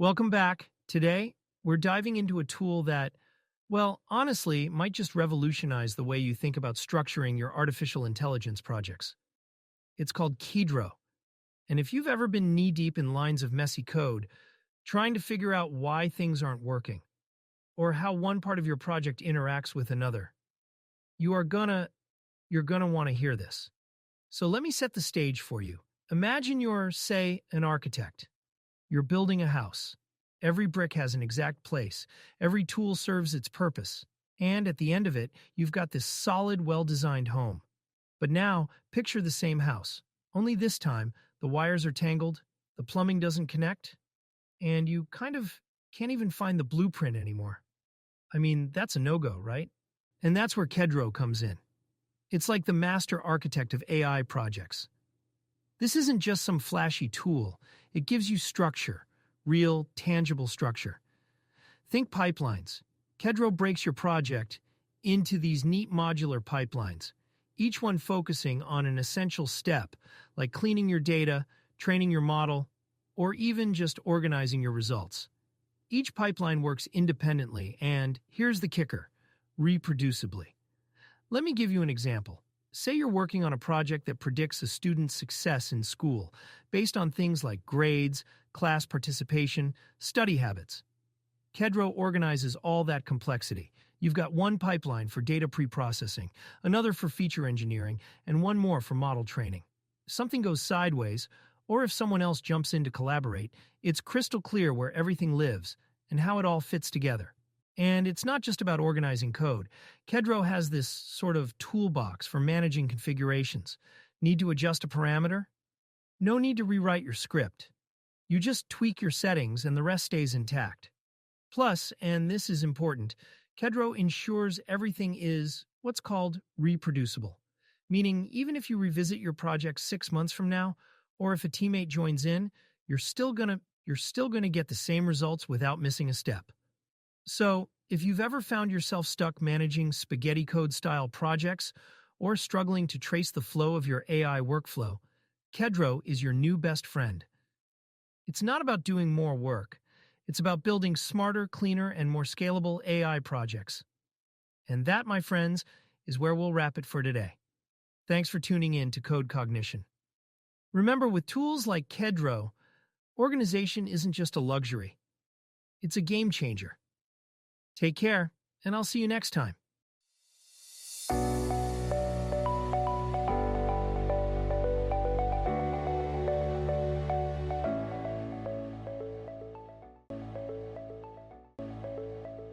Welcome back. Today, we're diving into a tool that, well, honestly, might just revolutionize the way you think about structuring your artificial intelligence projects. It's called Kedro. And if you've ever been knee-deep in lines of messy code, trying to figure out why things aren't working, or how one part of your project interacts with another, you're gonna want to hear this. So let me set the stage for you. Imagine you're, say, an architect. You're building a house. Every brick has an exact place. Every tool serves its purpose. And at the end of it, you've got this solid, well-designed home. But now, picture the same house. Only this time, the wires are tangled, the plumbing doesn't connect, and you kind of can't even find the blueprint anymore. I mean, that's a no-go, right? And that's where Kedro comes in. It's like the master architect of AI projects. This isn't just some flashy tool. It gives you structure, real, tangible structure. Think pipelines. Kedro breaks your project into these neat modular pipelines, each one focusing on an essential step, like cleaning your data, training your model, or even just organizing your results. Each pipeline works independently and, here's the kicker, reproducibly. Let me give you an example. Say you're working on a project that predicts a student's success in school based on things like grades, class participation, study habits. Kedro organizes all that complexity. You've got one pipeline for data preprocessing, another for feature engineering, and one more for model training. If something goes sideways, or if someone else jumps in to collaborate, it's crystal clear where everything lives and how it all fits together. And it's not just about organizing code. Kedro has this sort of toolbox for managing configurations. Need to adjust a parameter? No need to rewrite your script. You just tweak your settings and the rest stays intact. Plus, and this is important, Kedro ensures everything is what's called reproducible, meaning even if you revisit your project 6 months from now, or if a teammate joins in, you're still gonna get the same results without missing a step. So, if you've ever found yourself stuck managing spaghetti code-style projects or struggling to trace the flow of your AI workflow, Kedro is your new best friend. It's not about doing more work. It's about building smarter, cleaner, and more scalable AI projects. And that, my friends, is where we'll wrap it for today. Thanks for tuning in to Code Cognition. Remember, with tools like Kedro, organization isn't just a luxury. It's a game changer. Take care, and I'll see you next time.